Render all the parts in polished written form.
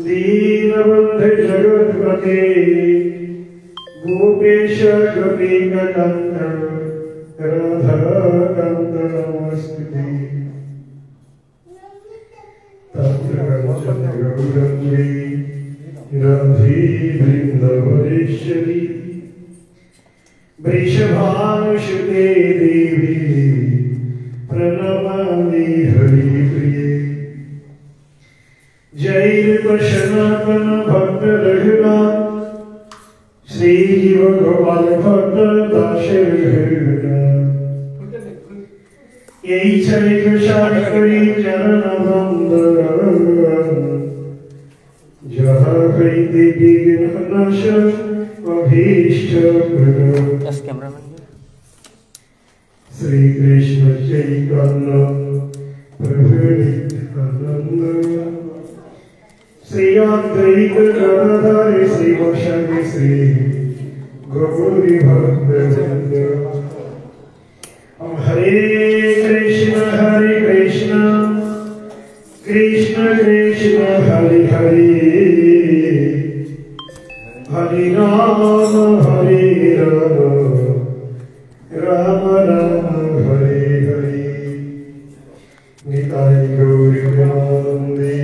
दीनबंधु जगत्पते गोपेश गोपीकान्त राधाकान्त नमस्ते तत्र कंचन गौरंगी राधे वृंदावनेश्वरी वृषभानुसुते देवी प्रणमामि हरिप्रिये जय सनातन भक्त रघुनाथ श्री जीव गोपाल भक्त दास रघुनाथ यही चले प्रसाद करी चरण बंदर जहाँ कई देवी विघ्ननाश अभीष्ट श्री कृष्ण चैतन्य प्रभु नित्यानंद श्री अद्वैत गदाधर श्रीवासादि श्री गौरी भक्तवृंद हरे कृष्ण कृष्ण कृष्ण हरे हरे हरे राम राम राम हरे हरे निताय गौर प्रेमानंदे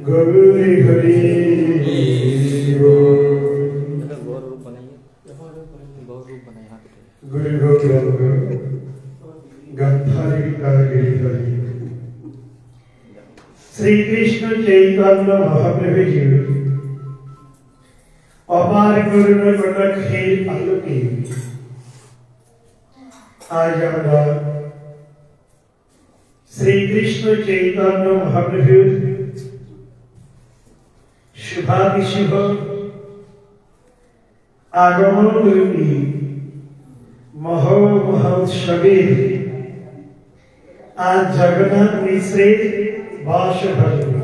गौरी हरि गुरु गौरंग गंधारी हरि श्री कृष्ण चैतन्य महाप्रभु जी अपार करुणा कटाक्षे आलोके आज আমরা श्री कृष्ण चैतन्य महाप्रभु शुभाभिषेक आगमन रूपी महोत्सवे आज जगन्नाथ मिश्रेर बासभवन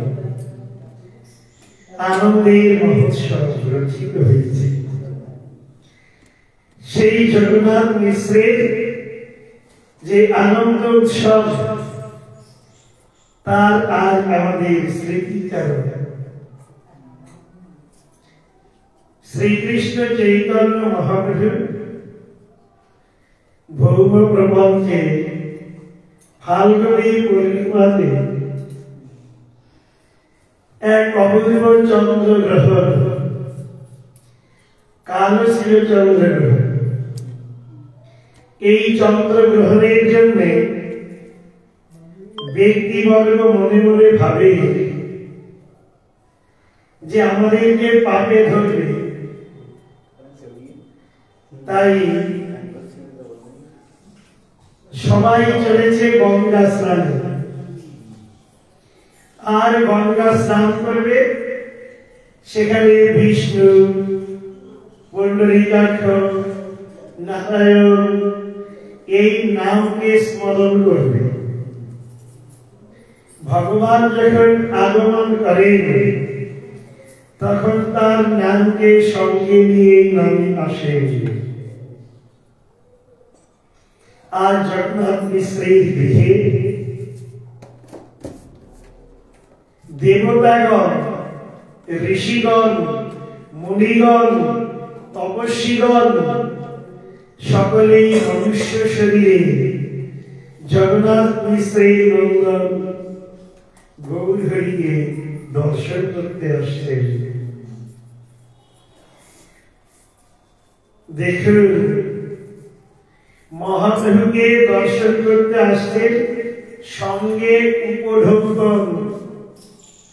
आनंदेर महोत्सव रचित হয়েছে সেই জগন্নাথ মিশ্রের যে আনন্দ উৎসব তার আজ আমাদের স্মৃতিচারণ श्री कृष्ण चैतन्य महाप्रभु भौम प्रपंचे फाल्गुनी पूर्णिमाते एक अपूर्व चंद्र ग्रहण कालशील चंद्र ग्रहण এই চন্দ্র গ্রহণের জন্য ব্যক্তিবর্গ মনে মনে ভাবে যে আমাদেরকে পাপে ধরবে তাই সবাই চলেছে গঙ্গা স্নানে আর গঙ্গা স্নান করবে সেখানে বিষ্ণু পুণ্ডরীকাক্ষ নারায়ণ এই নামকে স্মরণ করবে ভগবান যখন আগমন করেন তখন তার নামকে সঙ্গে নিয়ে নামে আসে आज जगन्नाथ मिश्रेर गृहे देवतागण ऋषिगण मुनिगण तपस्वीगण सकले मनुष्य शरीरे जगन्नाथ मिश्रेर नंदन गौर हरि के दर्शन करते आसছেন देखুন महाप्रभु के दर्शन करते आसছেন संगे उपढौकन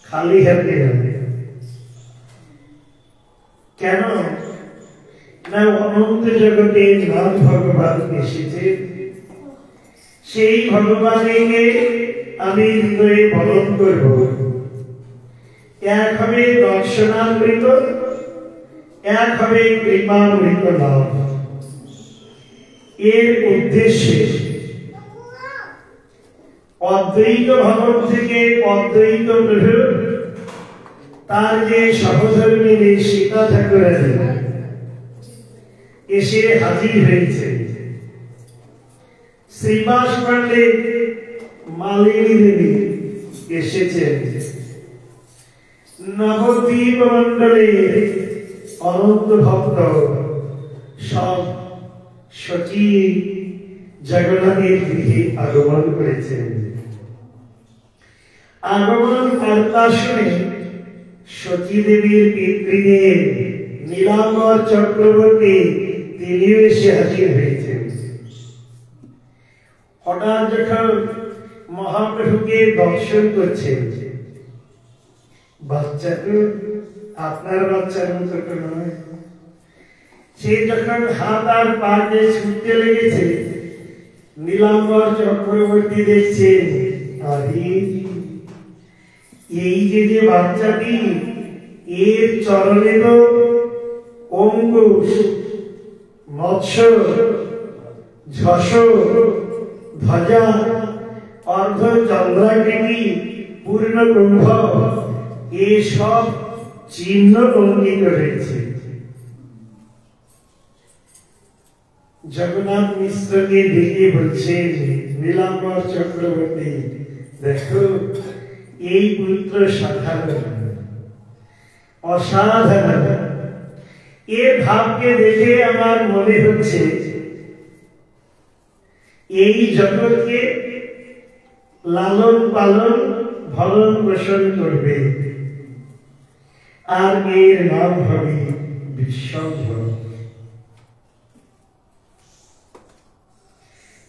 खाली हाथे কেন না অনন্ত জগতে নাথ ভগবান এসেছেন সেই ভগবানকে আমি হৃদয়ে বরণ করব এক হবে দর্শনামৃত এক হবে কৃপামৃত লাভ এর উদ্দেশ্যে অদ্বৈত ভগবান থেকে অদ্বৈত প্রভু তার যে সহধর্মিণী সীতা ঠাকুরানী এসে হাজির হয়েছে শ্রীবাস পাণ্ডে मालिनी देवी এসেছেন নবদ্বীপ মণ্ডলের অনন্ত ভক্ত সব সতী জগন্নাথের গৃহে আগমন করেছেন। আগমন বার্তা শুনে সতী দেবীর পিতৃদেব নীলাম্বর চক্রবর্তী তিনিও এসে হাজির হয়েছেন। হঠাৎ যখন মহাপ্রভুকে দর্শন করছেন, বাচ্চা তো আপনার বাচ্চার মতো নয়, সে যখন হাত আর পাকে ছুটতে লেগেছে, নীলাম্বর চক্রবর্তী দেখছেন আরে এই যে বাচ্চাটি, এর চরণে তো অঙ্কুশ, মৎস্য, যশ, ধ্বজা, অর্ধ চন্দ্রাকৃতি, পূর্ণ কুম্ভ এসব চিহ্ন অঙ্কিত রয়েছে। জগন্নাথ মিশ্রকে দেখে বলছেন নীলাম্বর চক্রবর্তী, দেখো এই পুত্র সাধারণ অসাধারণ, এর ভাবকে দেখে আমার মনে হচ্ছে এই জগৎকে লালন পালন ভরণ পোষণ করবে, আর এর নাম হবে বিশ্বম্ভর।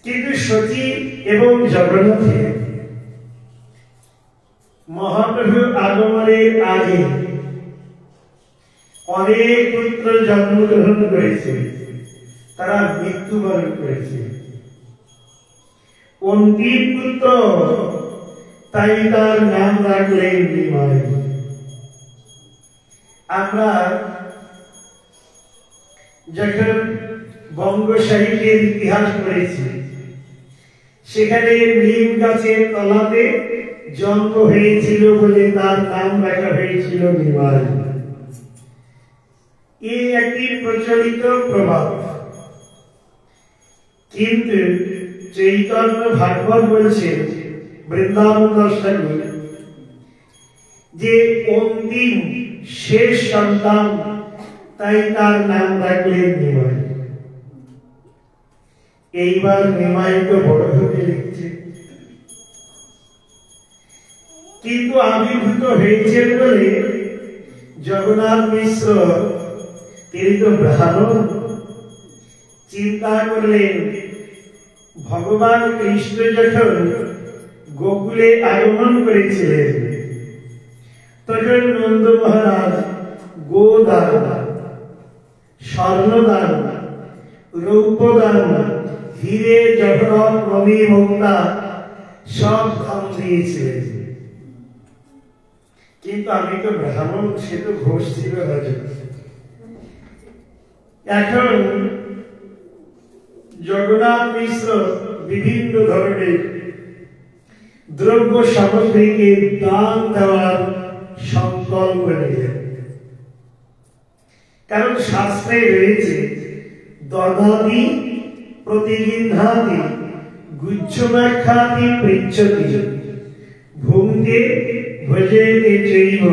কিন্তু সতী এবং জগন্নাথের মহাপ্রভু আগমনের আগে অনেক পুত্র জন্মগ্রহণ করেছে, তারা মৃত্যুবরণ করেছে। অন্তিম পুত্র, তাই তার নাম রাখলেন নিমাই। আমরা যখন বঙ্গ সাহিত্যের ইতিহাস পড়েছি, সেখানে নিম গাছের তলাতে জন্ম হয়েছিল বলে তার নাম রাখা হয়েছিল নিমাই। এই একটি প্রচলিত প্রবাদ, কিন্তু চৈতন্য ভাগবত বলছেন বৃন্দাবন দর্শনী যে অন্তিম শেষ সন্তান, তাই তার নাম রাখলেন নিমাই। এইবার নিমাই তো বড় হতে লিখছে, কিন্তু আবির্ভূত হয়েছেন বলে জগন্নাথ মিশ্র, তিনি তো ব্রাহ্মণ, চিন্তা করলেন ভগবান কৃষ্ণ যখন গোকুলে আগমন করেছিলেন, তখন নন্দ মহারাজ গোদান, স্বর্ণদান, রৌপ্যদান, হিরে জহরত মণি মুক্তা সব দান দিয়েছিলেন। কিন্তু আমি তো ব্রাহ্মণ, সে তো ঘোষ ছিল রাজা। এখন জগন্নাথ মিশ্র বিভিন্ন ধরনের দ্রব্য সামগ্রীকে দান দেওয়ার সংকল্প নিলেন। কারণ শাস্ত্রে রয়েছে দদাতি প্রতিগৃহ্ণাতি গুচ্ছমাখ্যাতি পৃচ্ছতি ভুঙ্গে ভজেতে চৈব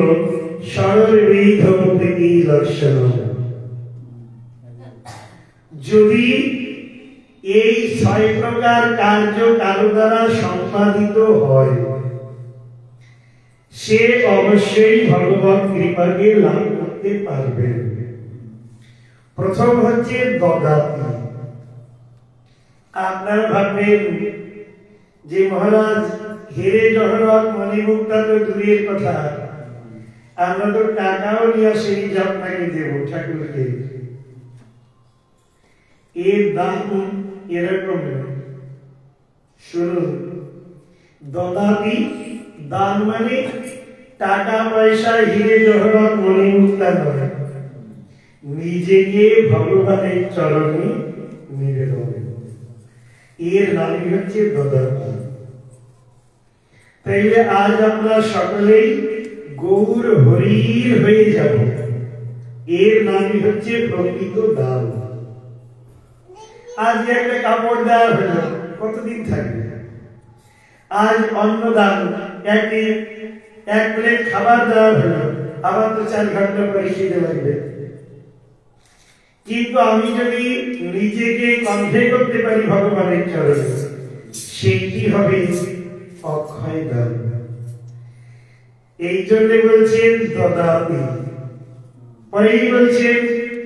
সর্ববিধ প্রীতি লক্ষণম। যদি এই 6 প্রকার কার্য কারো দ্বারা সম্পাদিত হয়, সে অবশ্যই ভগবত কৃপাকে লাভ করতে পারবে। প্রথম হচ্ছে দদাতি। আপনারা ভাববেন যে মহারাজ হিরে জহরত মণিমুক্তা তো দূরের কথা, আমরা তো টাকাও নিয়ে আসিনি যে আপনাকে দেব ঠাকুরকে। এর দাম এরকম শুনুন, দদাতি দান মানে টাকা পয়সা হিরে জহরত মণিমুক্তা নয়, নিজেকে ভগবানের চরণে নিবেদন, এর নামই হচ্ছে দদাতি। তাইলে আজ আমরা সকলেই গৌর হরির হয়ে যাব, এর নামই হচ্ছে প্রকৃত দান। আজ একটা কাপড় দেওয়া হলো, কতদিন থাকবে? আজ অন্ন দান এক প্লেট খাবার দেওয়া হলো, আবার তো 4 ঘন্টা পরে খিদে লাগবে। কিন্তু আমি যদি নিজেকে কনভে করতে পারি ভগবানের চরণে, সেইটি হবে অক্ষয় দান। এই জন্য বলছেন দদাতি, পরেই বলছেন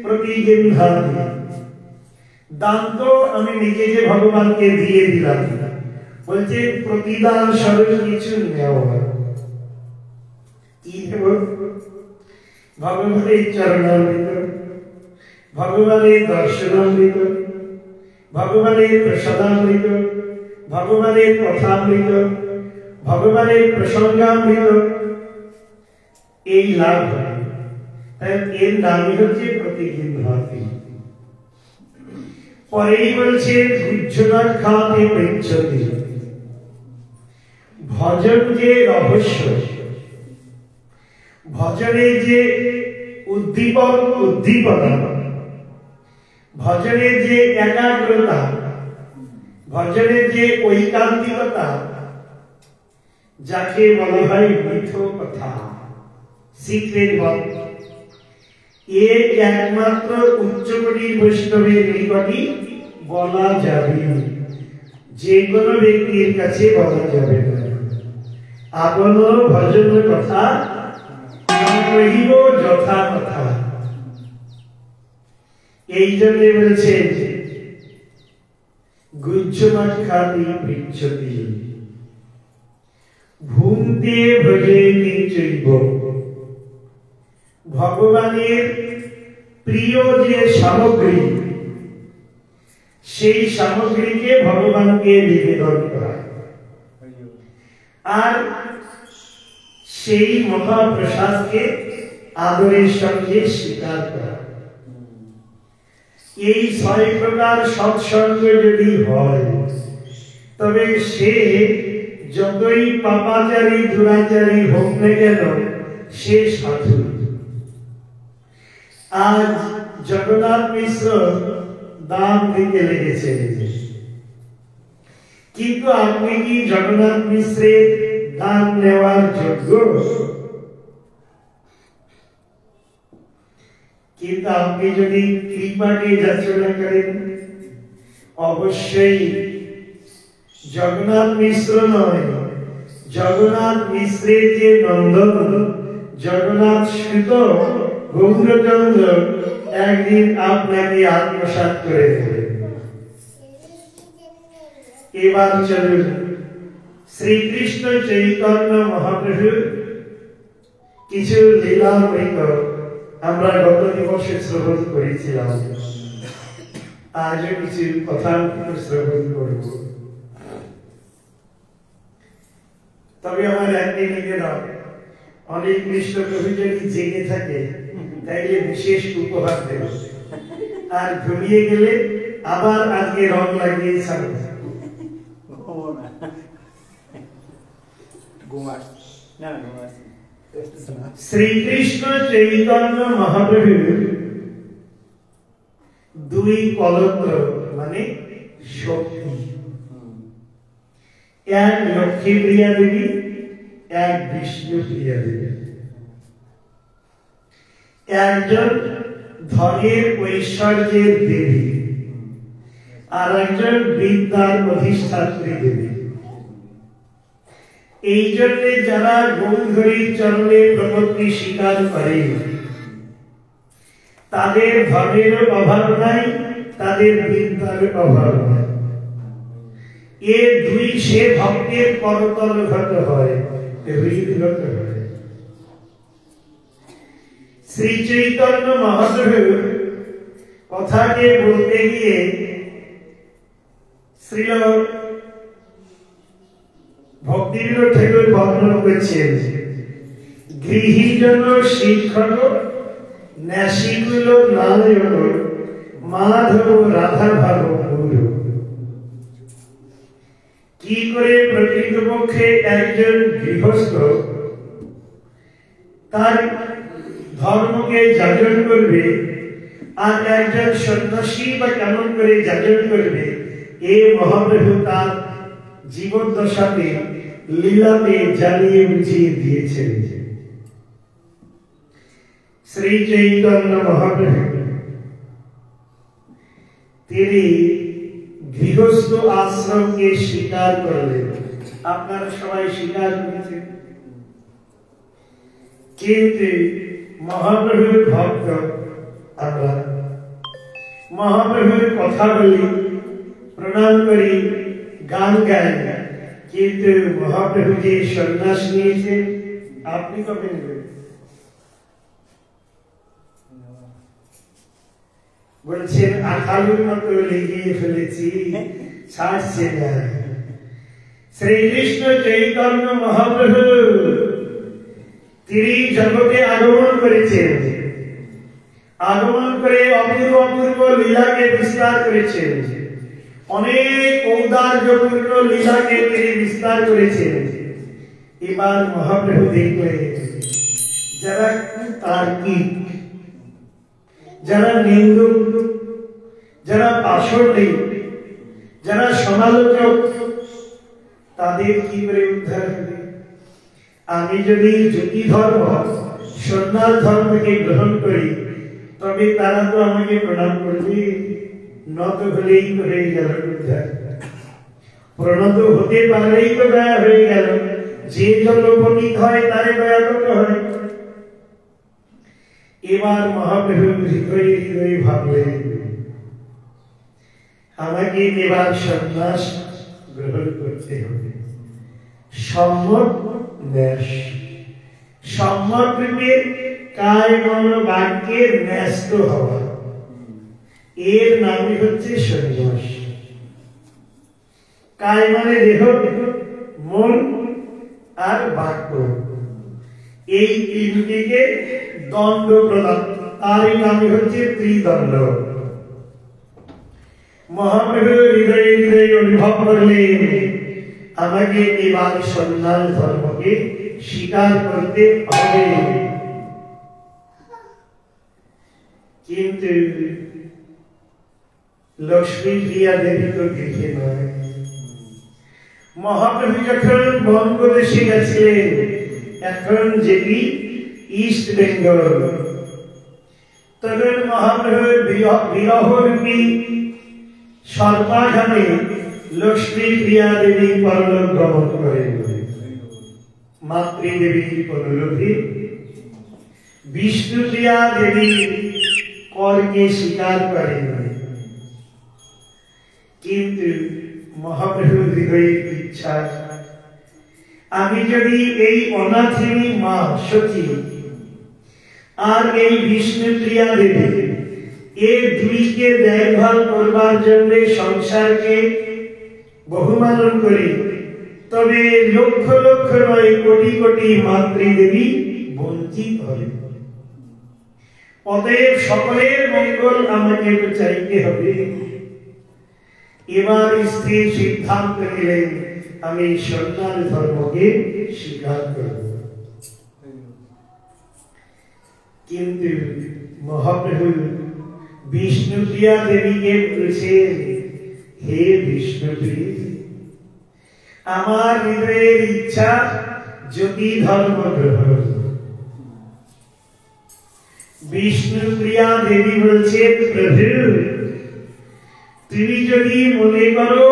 প্রতিগৃহ্ণাতি। দান তো আমি নিজেকে ভগবানকে দিয়ে দিলাম, বলছে প্রতিদান স্বরূপ কিছু নেওয়া। কি দেব? ভগবানের চরণামৃত, ভগবানের দর্শনামৃত, ভগবানের প্রসাদামৃত, ভগবানের কথামৃত, ভগবানের প্রসঙ্গামৃত, এই লাভ হয়। এর নামই হচ্ছে প্রতিগৃহ্ণাতি। পরেই বলছে গুহ্যনাথ খাতে পৃচ্ছতি। ভজন যে রহস্য, ভজনে যে উদ্দীপনা, ভজনের যে একাগ্রতা, ভজনের যে ঐকান্তিকতা, যাকে বলা হয় মিথ্য কথা, সিক্রেট ওয়ার্ড, এর একমাত্র উচ্চকোটির বৈষ্ণবের নিকটই বলা যাবে, যে কোনো ব্যক্তির কাছে বলা যাবে না। আপন ভজন কথা কহিব যথা কথা। এই জন্য বলছেন গুহ্যমাখ্যাতি পৃচ্ছতি ভূমতে ভজেতি চৈব। ভগবানের প্রিয় যে সামগ্রী, সেই সামগ্রীকে ভগবানকে নিবেদন করা, আর সেই মহাপ্রসাদকে আদরের সঙ্গে স্বীকার করা। এই 6 প্রকার সৎসঙ্গ যদি হয়, তবে সে যতই পাপাচারী দুরাচারী হোক না কেন, সে সাধু। আজ জগন্নাথ মিশ্র দান দিতে লেগেছে, কিন্তু আপনি কি জগন্নাথ মিশ্রের দান নেওয়ার যোগ্য? কিন্তু আপনি যদি কৃপাকে যাচনা করেন, অবশ্যই জগন্নাথ মিশ্র নয়, জগন্নাথ মিশ্রের যে নন্দন জগন্নাথ সুত গৌরচন্দ্র একদিন আপনাকে আত্মসাৎ করে দেবে। এবার চলুন শ্রীকৃষ্ণ চৈতন্য মহাপ্রভু কিছু লীলামৃত আমরা গত দিবসে শ্রবণ করেছিলাম, আজও কিছু কথা শ্রবণ করব। তবে আমার একদিন নিবেদন, অনেক কৃষ্ণ কবি যদি জেগে থাকে তাইলে বিশেষ উপহার দেব, আর ঘুমিয়ে গেলে আবার আজকে রং লাগিয়ে ছাড়ব। শ্রীকৃষ্ণ চৈতন্য মহাপ্রভু 2 কলত্র মানে শক্তি, এক লক্ষ্মী প্রিয়া দেবী, এক বিষ্ণু প্রিয়া দেবী। একজন ধনের ঐশ্বর্যের দেবী, আর একজন বিদ্যার অধিষ্ঠাত্রী দেবী। এই জন্য যারা গৌরহরির চরণে প্রপত্তি স্বীকার করে, তাদের ধনের অভাব নাই, তাদের বিদ্যার অভাব নাই। এর 2 সে ভক্তের করতলঘট হয়, হৃদঘট হয়। শ্রী চৈতন্য মহাপ্রভু কথাকে বলতে গিয়ে শ্রীল ভক্তিবিনোদ ঠাকুর বর্ণন করেছেন, গৃহীজন শিক্ষক ন্যাসিকুল নারায়ণ মাধব রাধা ভাব গুরু। কি করে প্রকৃতপক্ষে একজন গৃহস্থ তার ধর্মকে যাজন করবে, আর একজন সন্ন্যাসী বা কেমন করে যাজন করবে, এ মহাপ্রভু তার জীবদ্দশাতে লীলাতে জানিয়ে বুঝিয়ে দিয়েছেন। শ্রী চৈতন্য মহাপ্রভু তিনি গৃহস্থ আশ্রমকে স্বীকার করলেন। আপনারা সবাই স্বীকার করেছেন, কিন্তু মহাপ্রভুর ভক্ত আমরা মহাপ্রভুর কথা বলি, প্রণাম করি, গান গাই, কিন্তু মহাপ্রভু যে সন্ন্যাস নিয়েছেন আপনি কবে নেবেন? বলছেন আঠালুর মতো লেগিয়ে ফেলেছি, ছাড়ছে না। শ্রীকৃষ্ণ চৈতন্য মহাপ্রভু তিনি জগতে আগমন করেছেন, আগমন করে অপূর্ব অপূর্ব লীলাকে বিস্তার করেছেন, অনেক ঔদার্যপূর্ণ লীলাকে তিনি বিস্তার করেছেন। এবার মহাপ্রভু দেখলেন যারা তার্কিক, যারা নিন্দুক, যারা পাষণ্ডী, যারা সমালোচক, তাদের কি করে উদ্ধার হবে? আমি যদি জ্যোতি ধর্ম সন্ন্যাস ধর্মকে গ্রহণ করি তবে তারা তো আমাকে প্রণাম করবে, নত হলেই তো হয়ে গেল উদ্ধার, প্রণত হতে পারলেই তো দয়া হয়ে গেল। যে যত পণ্ডিত হয় তারে দয়া করতে হয়। এবার মহাপ্রভু হৃদয়ে হৃদয়ে ভাবলেন আমাকে এবার সন্ন্যাস গ্রহণ করতে হবে। সম্যক ন্যাস, সম্যক রূপে কায় মন বাক্যের ন্যস্ত হওয়া, এর নামই হচ্ছে সন্ন্যাস। কায় মানে দেহ, মন আর বাক্য, এই তিনটিকে দণ্ড প্রদান, তারই নামই হচ্ছে ত্রিদণ্ড। মহাপ্রভু হৃদয়ে হৃদয়ে অনুভব করলেন আমাকে এবার সন্ন্যাস ধর্মকে স্বীকার করতে হবে। কিন্তু লক্ষ্মী প্রিয়া দেবী তো গৃহে নয়। মহাপ্রভু যখন বঙ্গদেশে গেছিলেন, এখন যেটি ইস্ট বেঙ্গল, তখন মহাপ্রভুর বিরহরূপী সর্বাঘানে লক্ষ্মী প্রিয়া দেবী পরলোক গমন করেন। মাতৃদেবীর অনুরোধে বিষ্ণুপ্রিয়া দেবী করকে স্বীকার করেন। কিন্তু মহাপ্রভুর হৃদয়ের ইচ্ছা আমি যদি এই অনাথিনী মা সখী আর এই বিষ্ণুপ্রিয়া দেবী এই দুইকে দেখভাল করবার জন্য সংসারকে বহুমানন করি, তবে লক্ষ লক্ষ নয় কোটি কোটি মাতৃদেবী বঞ্চিত হবে। অতএব সকলের মঙ্গল আমাকে তো চাইতে হবে। এবার স্ত্রী সিদ্ধান্ত নিলেন আমি সন্ন্যাস ধর্মকে স্বীকার করব। কিন্তু মহাপ্রভু বিষ্ণুপ্রিয়া দেবীকে বলছেন হে বিষ্ণুপ্রিয়া, আমার হৃদয়ের ইচ্ছা জ্যোতি ধর্ম গ্রহণ। বিষ্ণুপ্রিয়া দেবী বলছেন প্রভু তুমি যদি মনে করো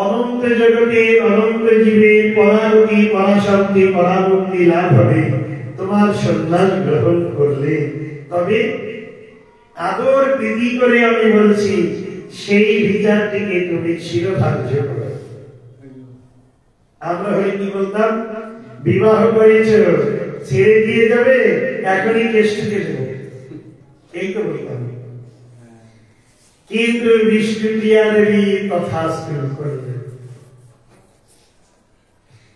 অনন্ত জগতে অনন্ত জীবের পরাগতি পরাশক্তি পরামুক্তি লাভ হবে তোমার সন্ন্যাস গ্রহণ করলে, তবে আদর প্রীতি করে আমি বলছি সেই বিচারটিকে তুমি শিরোধার্য করো। আমরা হলে কি বলতাম, বিবাহ করেছ ছেড়ে দিয়ে যাবে, এখনই কেষ্টকে দেবো, এই তো বলতাম। কিন্তু বিষ্ণুপ্রিয়া দেবী তথাস্তু করলেন।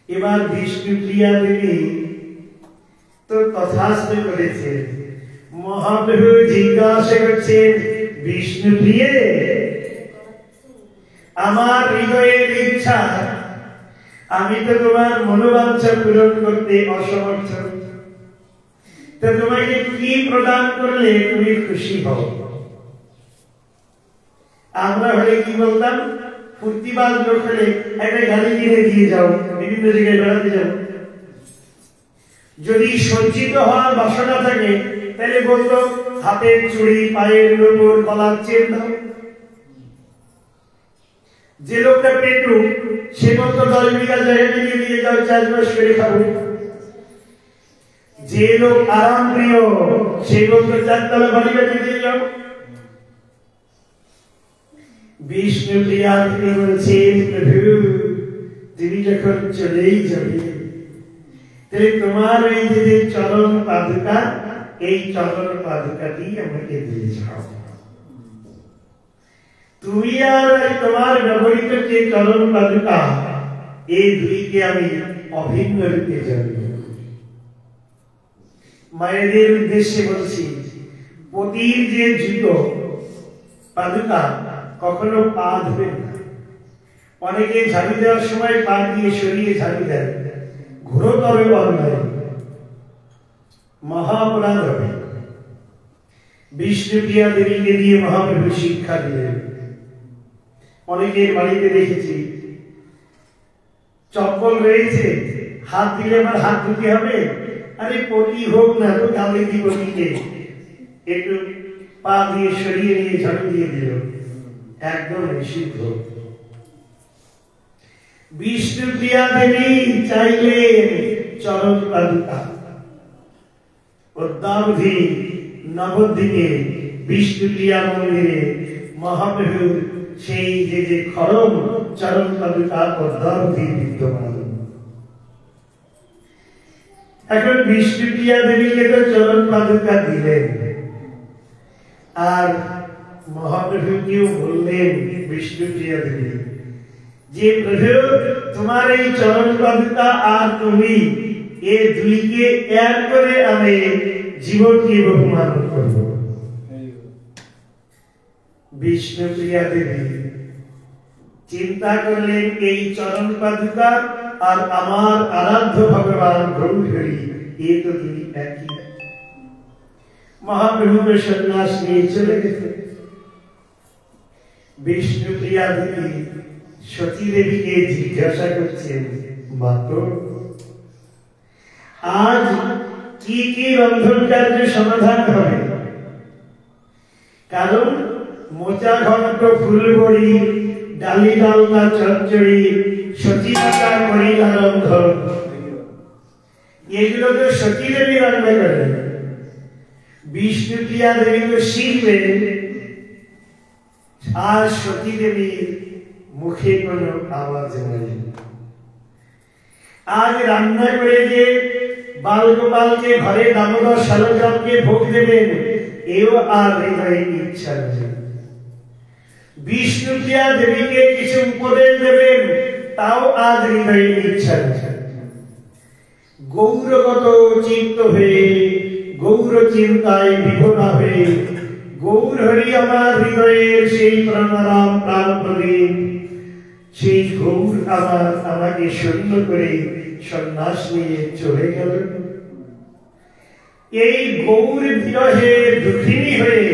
এবার বিষ্ণুপ্রিয়া দেবী তো তথাস্তু করেছে। মহাপ্রভু জিজ্ঞাসা করছেন বিষ্ণুপ্রিয়ে, আমার হৃদয়ের ইচ্ছা আমি তো তোমার মনোবাঞ্ছা পূরণ করতে অসমর্থ, তো তোমাকে কি প্রদান করলে তুমি খুশি হও? আমরা হলে কি বলতাম, ফুর্তিবাজ লোক হলে একটা গাড়ি কিনে দিয়ে যাও, বিভিন্ন জায়গায় বেড়াতে যাব, যদি সজ্জিত হওয়ার বাসনা থাকে তাহলে বলতো হাতের চুড়ি, পায়ের নূপুর, গলার চেন দাও। যে লোকটা পেটু সে বলতো 10 বিঘা জায়গা কিনে দিয়ে যাও, চাষবাস করে খাবো। যে লোক আরাম প্রিয় সে বলতো 4 তলা বাড়ি বাড়ি দিয়ে যাও। বিষ্ণু প্রিয়া তিনি বলছেন, প্রভু তুমি যখন চলেই যাবে তাহলে তোমার এই যে চরণ পাদুকা, এই চরণ পাদুকাটি আমাকে দিয়ে যাও। তুমি আর তোমার ব্যবহৃত যে চরণ পাদুকা, এই দুইকে আমি অভিন্ন রূপে জানি। মায়েদের উদ্দেশ্যে বলছি, পতির যে জুতো পাদুকা কখনো পা ধুবে না। অনেকে ঝাড়ু দেওয়ার সময় পা দিয়ে সরিয়ে ঝাড়ু দেয়, ঘোরতর অন্যায়, মহাপরাধ হবে। বিষ্ণুপ্রিয়া দেবীকে দিয়ে মহাপ্রভু শিক্ষা দিলেন। অনেকের বাড়িতে দেখেছি চপ্পল রয়েছে, হাত দিলে আমার হাত ধুতে হবে। আরে পতি হোক না তো গালে দি পতিকে একটু পা দিয়ে সরিয়ে নিয়ে ঝাড়ু দিয়ে দিল, একদম নিষিদ্ধ। বিষ্ণুপ্রিয়া দেবী চাইলেন চরণ পাদুকা। অদ্যাবধি নবদ্বীপে বিষ্ণুপ্রিয়া মন্দিরে মহাপ্রভুর সেই যে খড়ম চরণ পাদুকা অদ্যাবধি বিদ্যমান। এখন বিষ্ণুপ্রিয়া দেবীকে তো চরণ পাদুকা দিলেন, আর মহাপ্রভুকেও বললেন বিষ্ণুপ্রিয়া দেবী যে প্রভু তোমার এই চরণ পাদুকা আর তুমি এই দুইকে এক করে আমি জীবনকে বহুমান করব। বিষ্ণুপ্রিয়া দেবী চিন্তা করলেন এই চরণ পাদুকা আর আমার আরাধ্য ভগবান গৌরহরি এ তো দুই একই। মহাপ্রভুকে সন্ন্যাস নিয়ে চলে গেছে। বিষ্ণুপ্রিয়া দেবী সতী দেবীকে জিজ্ঞাসা করছেন, মাত্র আজ কি কি রন্ধন কার্য সমাধান হবে? কারণ মোচা ঘন্ট, ফুলবড়ি, ডালি ডালনা, চচ্চড়ি, সতীমাতা করিলা রন্ধন, এগুলো তো সতী দেবী রান্না করেন। বিষ্ণুপ্রিয়া দেবী তো শিখবেন, আর সতী দেবীর মুখে কোনো আওয়াজ নেই। আজ রান্না করে যে বালগোপালকে ঘরে দামোদর শালগ্রামকে ভোগ দেবেন, এও আর হৃদয়ে ইচ্ছা নেই। বিষ্ণুপ্রিয়া দেবীকে কিছু উপদেশ দেবেন, তাও আজ হৃদয়ে ইচ্ছা নেই। গৌরগত চিত্ত হয়ে, গৌর চিন্তায় বিভোরা হয়ে, গৌর হরি আমার হৃদয়ের সেই প্রাণারাম প্রাণ প্রদীপ, সেই গৌর আমাকে শূন্য করে সন্ন্যাস নিয়ে চলে গেল। এই গৌর বিরহে দুঃখিনী হয়ে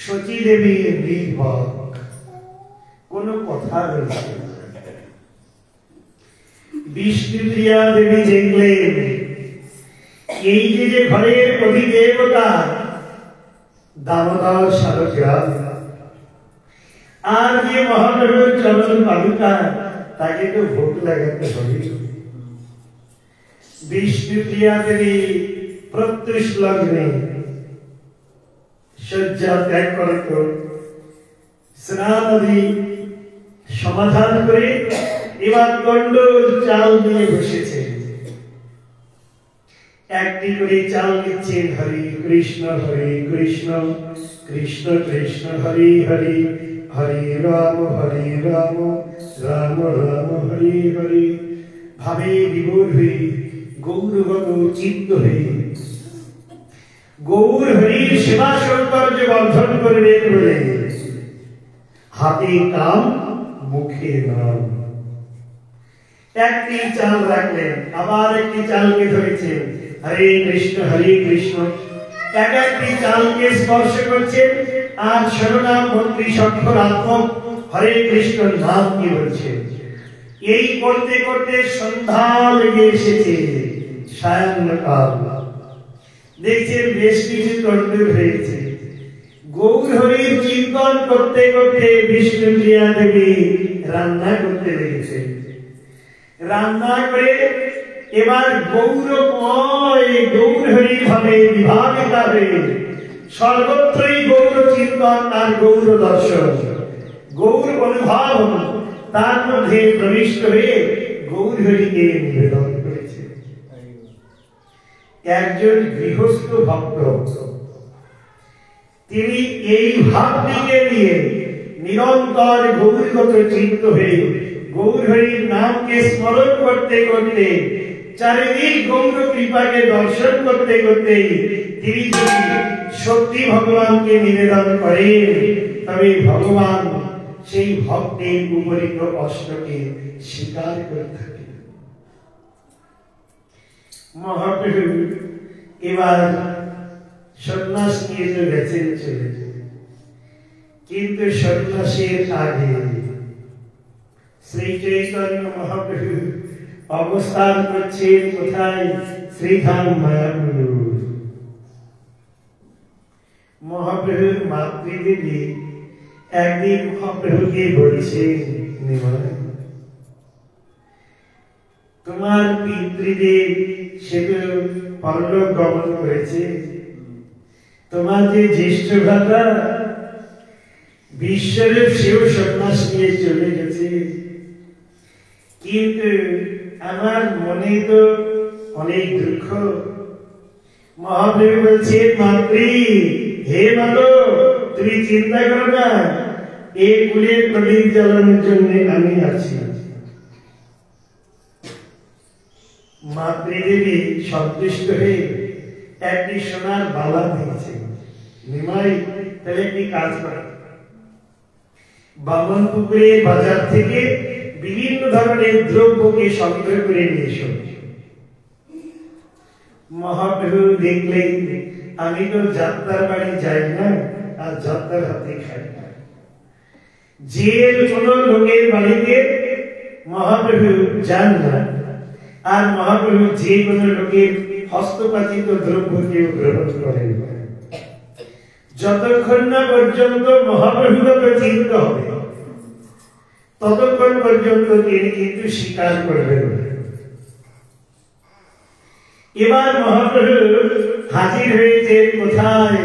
সতী দেবী নির্বাক, কোন কথা বলছে। বিষ্ণুপ্রিয়া দেবী দেখলেন এই যে ঘরের অধিদেবতা দামোদর শালগ্রাম, আর যে মহাপ্রভুর চরণ পাদুকা, তাকে তো ভোগ লাগাতে হবে। বিষ্ণুপ্রিয়া দেবী প্রত্যুষ লগ্নে শয্যা ত্যাগ করত, স্নানাদি সমাধান করে এবার গন্ডল চাল নিয়ে বসেছে। একটি করে চাল নিচ্ছেন, হরে কৃষ্ণ কৃষ্ণ কৃষ্ণ হরে হরে, হরে রাম রাম রাম হরে হরে। ভাবে বিভোর হয়ে, গৌরগত চিত্ত হয়ে গৌর হরির সেবা সৌন্দর্য বর্ধন করবেন বলে হাতে কাম মুখে নাম। একটি চাল রাখলেন, আবার একটি চালকে ধরেছেন, হরে কৃষ্ণ এক একটি চালকে স্পর্শ করছেন, আর সর্বনাম মন্ত্রী সক্ষরাত্মক হরে কৃষ্ণ নাম কি বলছেন। এই করতে করতে সন্ধ্যা লেগে এসেছে, সায়াহ্নকাল। দেখছেন বেশ কিছু তরুণ হয়েছে। গৌর হরির চিন্তন করতে করতে বিষ্ণুপ্রিয়া দেবী রান্না করতে লেগেছে। রান্না করে এবার গৌরময় গৌর হরি ভাবে বিভাবিতা হয়ে সর্বত্রই গৌর চিন্তন আর গৌর দর্শন, গৌর অনুভব তার মধ্যে প্রবিষ্ট হয়ে গৌর হরিকে নিবেদন করেছে। একজন গৃহস্থ ভক্ত তিনি এই ভাবটিকে নিয়ে নিরন্তর গৌরগত চিত্ত হয়ে গৌর হরির নামকে স্মরণ করতে করতে চারিদিক গৌর কৃপাকে দর্শন করতে করতে তিনি যদি সত্যি ভগবানকে নিবেদন করেন, তবে ভগবান সেই ভক্তের উপরিত কষ্টকে স্বীকার করে থাকেন। মহাপ্রভু এবার সন্ন্যাস নিয়ে তো গেছেন চলে, কিন্তু সন্ন্যাসের আগে শ্রী চৈতন্য মহাপ্রভু অবস্থান করছেন কোথায়? শ্রীধাম মায়াপুর। মহাপ্রভুর মাতৃদেবী একদিন মহাপ্রভুকে বলেছেন, তোমার পিতৃদেব সে তো পরলোক গমন করেছে, তোমার যে জ্যেষ্ঠ ভ্রাতা বিশ্বরূপ সেও সন্ন্যাস নিয়ে চলে গেছে, কিন্তু আমার মনে তো অনেক দুঃখ। মহাপ্রভু বলছেন, মাতৃ হে মাতো, তুমি চিন্তা করো না, এই কুলের প্রদীপ জ্বালানোর জন্য আমি আছি। মাতৃদেবী সন্তুষ্ট হয়ে একটি সোনার বালা দিয়েছেন। নিমাই তাহলে একটি কাজ করে, বামনপুকুরের বাজার থেকে বিভিন্ন ধরনের দ্রব্যকে সংগ্রহ করে নিয়ে এসো। মহাপ্রভু দেখলেন আমি তো যাত্রার বাড়ি যাই না, আর যাত্রার হাতে খাই না। যে কোন লোকের বাড়িতে মহাপ্রভু যান না, আর মহাপ্রভু যে কোন লোকের হস্তপাচিত দ্রব্যকেও গ্রহণ করেন না। যতক্ষণ না পর্যন্ত মহাপ্রভুকে চিন্ত হবে, ততক্ষণ পর্যন্ত তিনি কিন্তু স্বীকার করবেন না। এবার মহাপ্রভু হাজির হয়েছে কোথায়?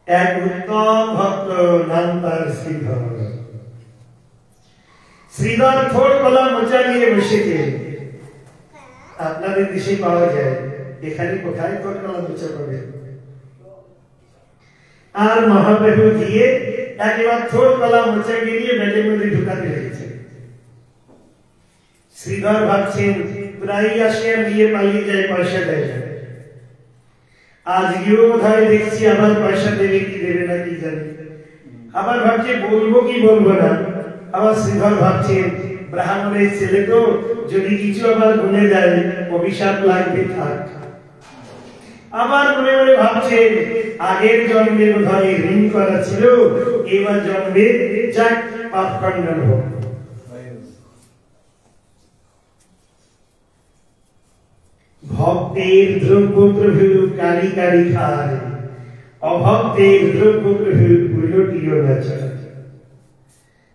এক উত্তম ভক্ত, নাম তার শ্রীধর। শ্রীধর থোড় গলা মোচা নিয়ে বসেছে। আপনাদের দেশে পাওয়া যায়, এখানে কোথায় থোড় গলা মোচা পাবে? আর মহাপ্রভু দিয়ে একবার থোড় গলা মোচাকে নিয়ে ব্যাগের মধ্যে ঢুকাতে লেগেছে। শ্রীধর ভাবছেন প্রায় আসে আর নিয়ে পালিয়ে যায়, পয়সা দেয় না। আজকেও বোধহয় দেখছি আবার পয়সা দেবে কি দেবে না কি জানি। আবার ভাবছে বলবো কি বলবো না। আবার শ্রীধর ভাবছেন ব্রাহ্মণের ছেলে তো, যদি কিছু আবার বলে যায় অভিশাপ লাগবে, থাক। আবার মনে মনে ভাবছে আগের জন্মে বোধহয় ঋণ করা ছিল, এবার জন্মে যাক পাপ খণ্ডন হোক। ভক্তের দ্রব্য প্রভু কারি কারি খায়, অভক্তের দ্রব্য প্রভু উলটিও না চায়।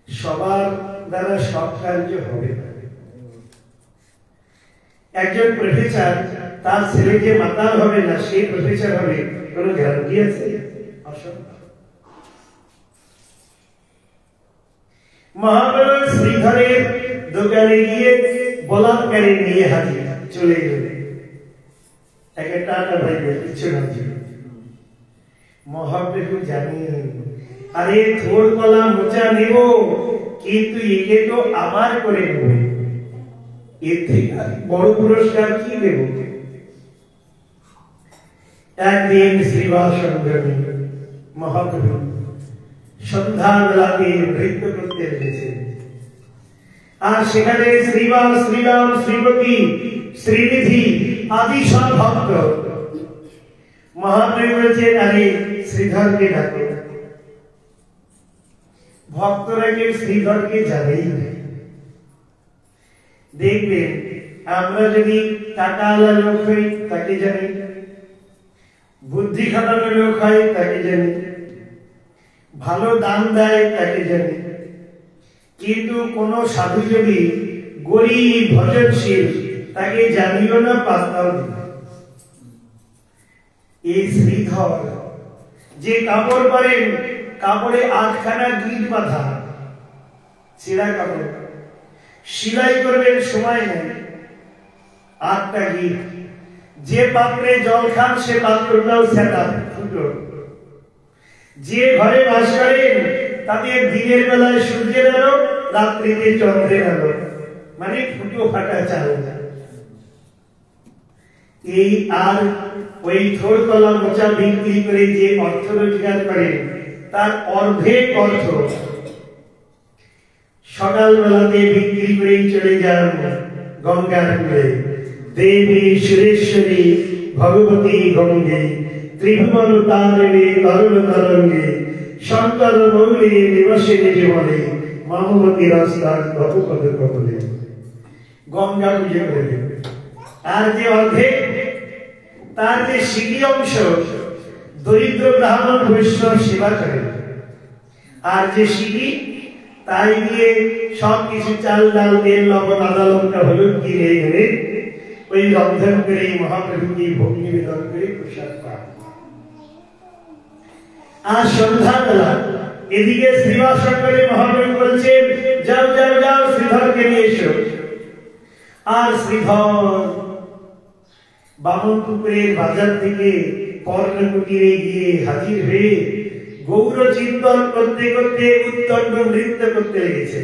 সবার দ্বারা সব কার্য হবে না। একজন প্রফেসর তার ছেলেকে মাতাল হবে না, সে প্রফেসর হবে, কোন গ্যারান্টি আছে? মহাপ্রভু শ্রীধরের দোকানে গিয়ে বলাৎকারে নিয়ে হাজির, চলে গেলেন। মহাপ্রভু জানেন আরে থোড় গলা মোচা নেব, কিন্তু একে তো আবার করে নেব, এর থেকে বড় পুরস্কার কি দেব? একদিন শ্রীবাস সংগ্রামী মহাপ্রভু সন্ধ্যাবেলাকে নৃত্য করতে এসেছেন। আর সেখানে শ্রীবাস, শ্রীরাম, শ্রীপতি, শ্রীনিধি আদি সব ভক্ত। মহাপ্রভু বলেছেন আরে শ্রীধরকে ডাকে। ভক্তরা কেউ শ্রীধরকে জানেই না। দেখবেন আমরা যদি টাকাওয়ালা লোক হই তাকে জানি, বুদ্ধি খাটানো লোক হয় তাকে জানি, ভালো দান দেয় তাকে জানি, কিন্তু কোন সাধু যদি গরিব ভজনশীল তাকে জানিও না, পাত্তাও না। এই শ্রীধর যে কাপড় পরেন, কাপড়ে 8খানা গিট বাঁধা, ছেঁড়া কাপড়, সেলাই করবেন সময় নেই, 8টা গিট। যে পাত্রে জল খান সে পাত্রটাও ছেঁড়া ফুটো। যে ঘরে বাস করেন তাদের দিনের বেলায় সূর্যের আলো, রাত্রিতে চন্দ্রের আলো, মানে ফুটো ফাটা চাল। এই আর ওই থোড়তলা মোচা বিক্রি করে যে অর্থ রোজগার করেন তার অর্ধেক অর্থ সকালবেলাতে বিক্রি করে চলে যান গঙ্গার কূলে। দেবী সুরেশ্বরী ভগবতী গঙ্গে, ত্রিভুবন তারিণী তরুণ তরঙ্গে, শঙ্কর মৌলি নিবাসিনী জীবনে, মমমতি রাস্তার কত কত কবলে। গঙ্গা পুজো করে। আর যে অর্ধেক, তার যে সিঁড়ি অংশ দরিদ্র ব্রাহ্মণ বৈষ্ণব সেবা করে, আর যে সিঁড়ি তাই দিয়ে সবকিছু চাল ডাল তেল লবণ আদা লঙ্কা হলুদ কিনে এনে ওই রন্ধন করে মহাপ্রভুকে ভোগ নিবেদন করে প্রসাদ পান। আর সন্ধ্যাবেলা এদিকে শ্রীবাসন করে মহাপ্রভু বলছেন, যাও যাও যাও শ্রীধরকে নিয়ে এসো। আর শ্রীধর বামনপুকুরের বাজার থেকে কর্ণকুটিরে গিয়ে হাজির হয়ে গৌর চিন্তন করতে করতে উত্তণ্ড নৃত্য করতে লেগেছে।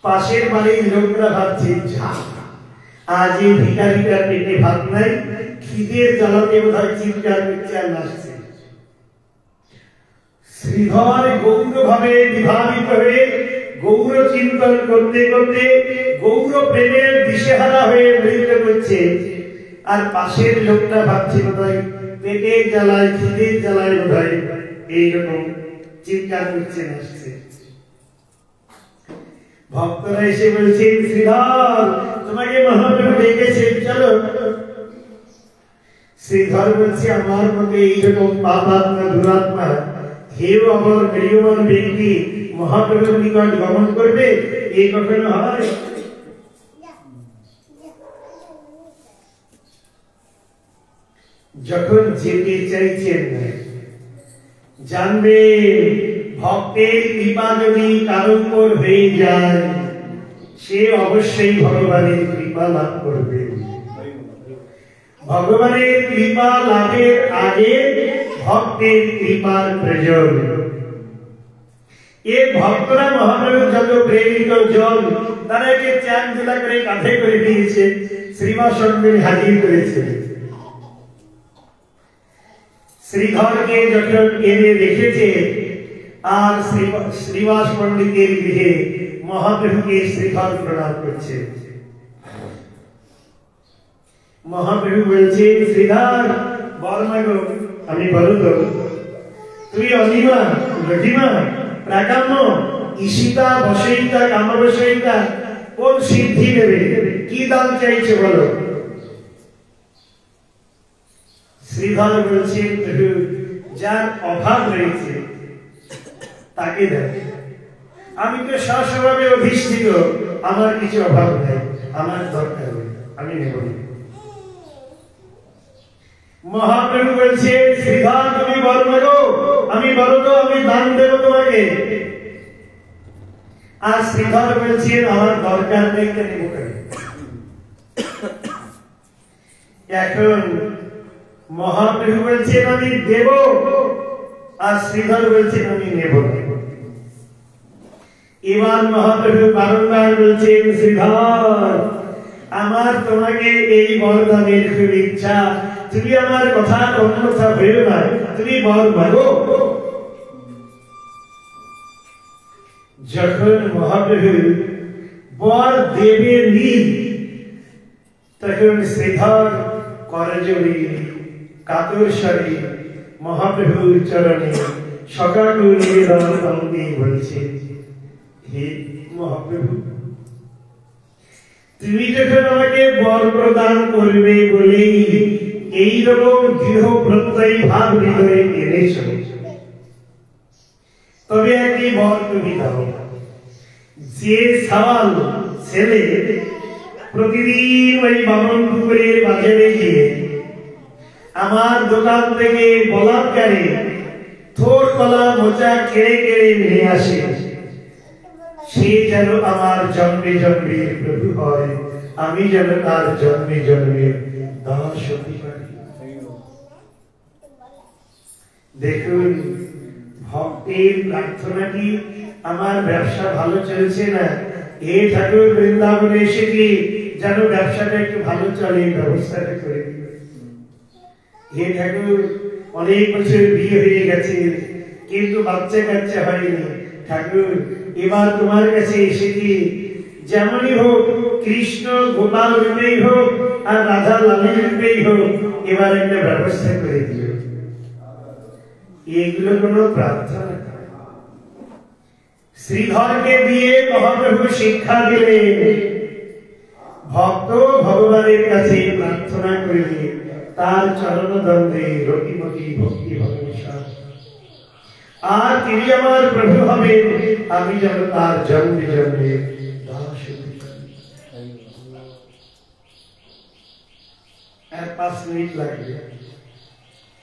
পাশের বাড়ির লোকরা ভাবছে, আজ এই ভিখারিটার পেটে ভাত নাই, খিদের জ্বালাতে বোধহয় চিৎকার করছে আর নাচছে। শ্রীধর গৌর ভাবে বিভাবিত হয়ে গৌর চিন্তন করতে করতে গৌর প্রেমের দিশেহারা হয়ে নৃত্য করছে। আর পাশের লোকটা ভাবছে বোধহয় পেটের জ্বালায় খিদের জ্বালায় বোধহয় এইরকম চিৎকার করছে, নাচছে। ভক্তরা এসে বলছেন, শ্রীধর তোমাকে মহাপ্রভু ডেকেছেন, চলো। শ্রীধর বলছে, আমার মধ্যে এইরকম পাপাত্মা দুরাত্মা হেও আমার প্রিয়মান ব্যক্তি মহাপ্রভুর নিকট গমন করবে, এই কখনো হয়? যখন যেতে চাইছেন জানবে ভক্তের কৃপা যদি কারো উপর হয়ে যায় সে অবশ্যই ভগবানের কৃপা লাভ করবে। ভগবানের কৃপা লাভের আগে ভক্তের কৃপার প্রয়োজন। এই ভক্তরা মহাপ্রভুর যত প্রেমিত জন তাদেরকে চান জেলা করে কাঁধে করে দিয়েছে, শ্রীবাসনে হাজির করেছে। শ্রীধরকে যখন এনে রেখেছে আর শ্রীবাস পণ্ডিতের গৃহে মহাপ্রভুকে শ্রীধর প্রণাম করছে। মহাপ্রভু বলছে, শ্রীধর বর্মাগো, আমি বলো তো তুমি অনিমা লঘিমা প্রাকাম্য ঈশিতা বসয়িতা কামবসয়িতা কোন সিদ্ধি নেবে, কি দান চাইছে বলো? শ্রীধর বলছেন, যার অভাব রয়েছে তাকে দেয়। আমি তো সস্বভাবে অধিষ্ঠিত, আমার কিছু অভাব নেই, আমার দরকার নেই, আমি নেব না। মহাপ্রভু বলছেন, শ্রীধর তুমি বর্মা গো, আমি বলো তো আমি দান দেব তোমাকে। আর শ্রীধর বলছেন, আমার দরকার নেই, নেব কেন? এখন মহাপ্রভু বলছেন আমি দেব, আর শ্রীধর বলছেন আমি নেব। এবার মহাপ্রভু বারংবার বলছেন, শ্রীধর আমার তোমাকে এই বরদানের খুব ইচ্ছা, তুমি আমার কথা অন্যথা ভেবে না, তুমি বর মাগো। যখন মহাপ্রভু বর দেবে নি তখন শ্রীধর করজোড়ি কাতর স্বরে মহাপ্রভুর চরণে সকাল নিবেদন দিয়ে বলছে, হে মহাপ্রভু তুমি যখন আমাকে বর প্রদান করবে বলেই এইরকম দৃঢ় প্রত্যয়ী ভাব হৃদয়ে এনেছ, তবে একটি বর তুমি দাও। যে সওয়াল ছেলে প্রতিদিন ওই বামনপুকুরের বাজারে গিয়ে আমার দোকান থেকে বলাৎকারে থোর কলা মোচা কেড়ে কেড়ে নিয়ে আসে, সে যেন আমার জন্মে জন্মে প্রভু হয়, আমি যেন তার জন্মে জন্মে দাস হতে পারি। দেখুন, ভক্তের প্রার্থনাটি, আমার ব্যবসা ভালো চলছে না, হে ঠাকুর বৃন্দাবনে এসে কি যেন ব্যবসাটা একটু ভালো চলে, ব্যবস্থাটা করে দিন। হে ঠাকুর, অনেক বছর বিয়ে হয়ে গেছে কিন্তু বাচ্চা কাচ্চা হয়নি, ঠাকুর এবার তোমার কাছে এসেছি, যেমনই হোক, কৃষ্ণ গোপাল রূপেই হোক আর রাধা লালী রূপেই হোক, এবার একটা ব্যবস্থা করে দিও। এগুলো কোনো প্রার্থনা? শ্রীধরকে দিয়ে মহাপ্রভু শিক্ষা দিলে ভক্ত ভগবানের কাছে প্রার্থনা করলে তার চরণ দ্বন্দ্বে রতিমতি ভক্তি হবে, আর তিনি আমার প্রভু হবে, আমি যেন তার জন্মে জন্মে দাস হতে পারি। আর 5 মিনিট লাগবে,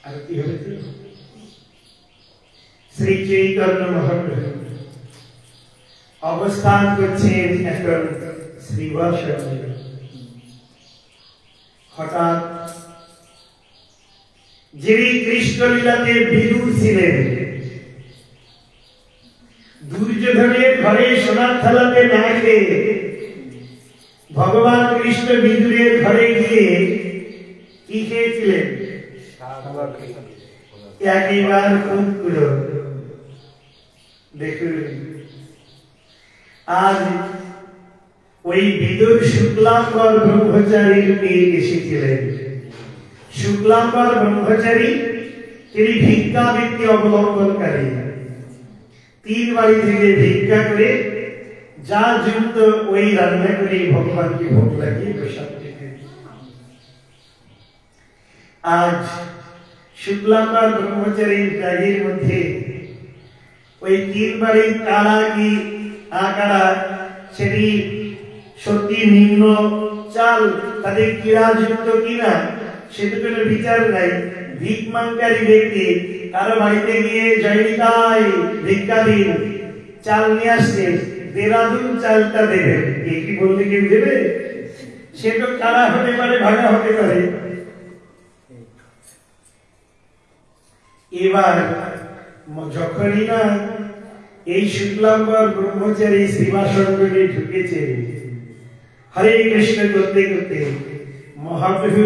আর কি হবে? শ্রী চৈতন্য মহাপ্রভু অবস্থান করছেন এখন শ্রীবাসনে। হঠাৎ যিনি কৃষ্ণলীলাতে বিদুর ছিলেন, দুর্যোধনের ঘরে সোনার থালাতে না খেয়ে ভগবান কৃষ্ণ বিদুরের ঘরে গিয়ে কি খেয়েছিলেন? একেবার কুকুর। দেখুন, আজ ওই বিদুর শুক্লাম্বর ব্রহ্মচারী রূপে এসেছিলেন। শুক্লাম্বর ব্রহ্মচারী, তিনি ভিক্ষাবৃত্তি অবলম্বনকারী। 3 বাড়ি থেকে ভিক্ষা করে যা যুক্ত ওই রান্না করে ভগবানকে ভোগ লাগিয়ে প্রসাদ দিতেন। আজ শুক্লাম্বর ব্রহ্মচারীর ত্যাগের মধ্যে ওই 3 বাড়ির কারা কি আকারা, সেটি সত্যি নিম্ন চাল, তাদের ক্রীড়াযুক্ত কিনা সেটা কোনো বিচার নাই। ভিক্ষমানকারী ব্যক্তি কারো বাড়িতে গিয়ে জয়নিতাই ভিক্ষা দিন, চাল নিয়ে আসছে, দেরাদুন চালটা দেবে, কি বলতে কেউ দেবে? সে তো কারা হতে পারে, ভাগা হতে পারে। এবার যখনই না এই শুক্লাম্বর ব্রহ্মচারী শ্রীবাসনে ঢুকেছে, হরে কৃষ্ণ করতে করতে মহাপ্রভু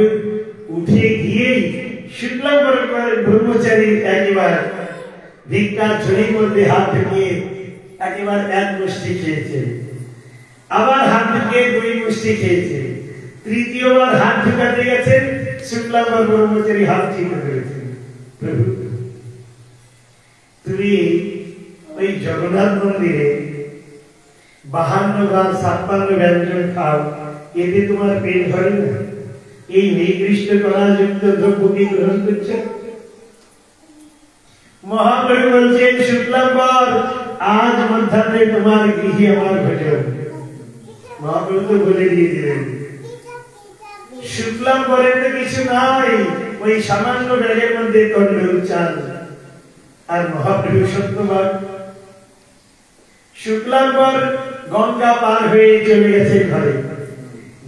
উঠে গিয়ে শুক্লাম্বর ব্রহ্মচারী একবার ভিক্ষার ঝুড়ির মধ্যে হাত ঢুকিয়ে একবার 1 মুষ্টি খেয়েছে, আবার হাত ঢুকিয়ে 2 মুষ্টি খেয়েছে, তৃতীয়বার হাত ঢুকাতে গেছেন, শুক্লাম্বর ব্রহ্মচারী হাত চিহ্ন করেছেন, প্রভু তুমি ওই জগন্নাথ মন্দিরে 52 বার 56 ব্যঞ্জন খাও, এতে তোমার পেট ভরে না? এই নিকৃষ্ট কলাযুক্ত দ্রব্য কি গ্রহণ করছে? মহাপ্রভু বলছেন, শুক্লাম্বর আজ মধ্যাহ্নে তোমার গৃহে আমার ভোজন। মহাপ্রভু তো বলে দিয়ে দিলেন, শুক্লাম্বরের তো কিছু নাই, ওই সামান্য ব্যাগের মধ্যে তন্ডুল চাল। আর মহাপ্রভু সত্যবান, শুক্লাম্বর গঙ্গা পার হয়ে চলে গেছে ঘরে,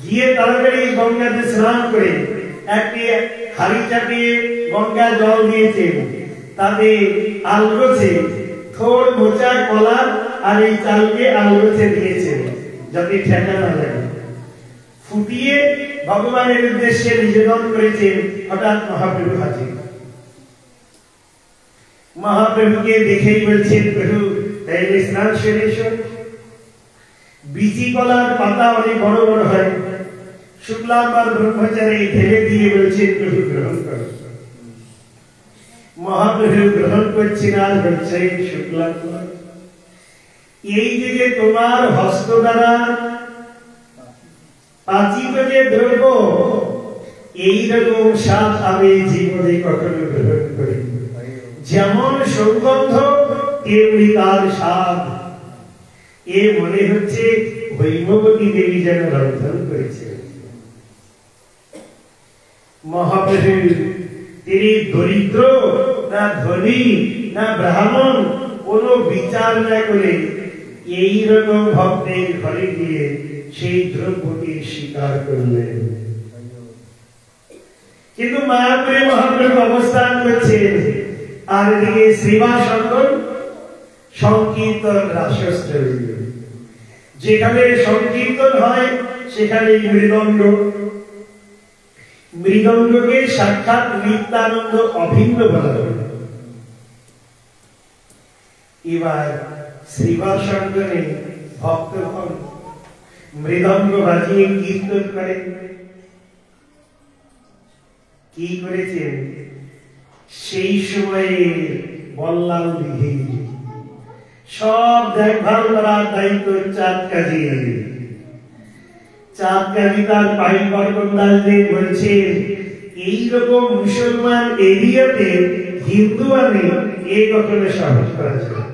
গিয়ে তাড়াতাড়ি গঙ্গাতে স্নান করে একটি হাড়ি চাপিয়ে গঙ্গা জল দিয়েছে, তাতে আলগোছে থোড় মোচা কলা আর এই চালকে আলগোছে দিয়েছে যাতে ঠেকা না লাগে। ফুটিয়ে ভগবানের উদ্দেশ্যে নিবেদন করেছেন। হঠাৎ মহাপ্রভু হাজির। মহাপ্রভুকে দেখেই বলছেন, প্রভু তাইলে স্নান সেরে এসো। বিচি কলার পাতা অনেক বড় বড় হয়, শুক্লাম্বর ব্রহ্মচারী ঢেলে দিয়ে বলছেন, প্রভু গ্রহণ করো। মহাপ্রভু গ্রহণ করছেন আর বলছেন, শুক্লাম্বর এই যে তোমার হস্ত দ্বারা পাচিত যে দ্রব্য এইরকম স্বাদ আমি জীবনে কখনো গ্রহণ করি। যেমন সুগন্ধ তেমনি তার স্বাদ। এ মনে হচ্ছে হৈমবতী দেবী যেন রন্ধন করেছে। মহাপ্রভু তিনি দরিদ্র না ধনী না ব্রাহ্মণ কোন বিচার না করে এইরকম ভক্তের ঘরে গিয়ে সেই দ্রব্যটি স্বীকার করলেন। কিন্তু মায়াপুরে মহাপ্রভু অবস্থান করছেন, আর এদিকে শ্রীবাসঙ্কর সংকীর্তন রাসস্থল। যেখানে সংকীর্তন হয় সেখানে মৃদঙ্গ, মৃদঙ্গকে সাক্ষাৎ নিত্যানন্দ অভিন্ন বলা হয়। এবার শ্রীবাসঙ্করে ভক্তগণ মৃদঙ্গ বাজিয়ে কীর্তন করেন। কি করেছেন? সেই সময়ে বল্লাল দিঘি সব দেখভাল করার দায়িত্ব চাঁদ কাজী। চাঁদ কাজী তার পাইক বরকন্দাজদের বলছেন, এইরকম মুসলমান এরিয়াতে হিন্দু আনে এ কখনো সাহস করা যায়।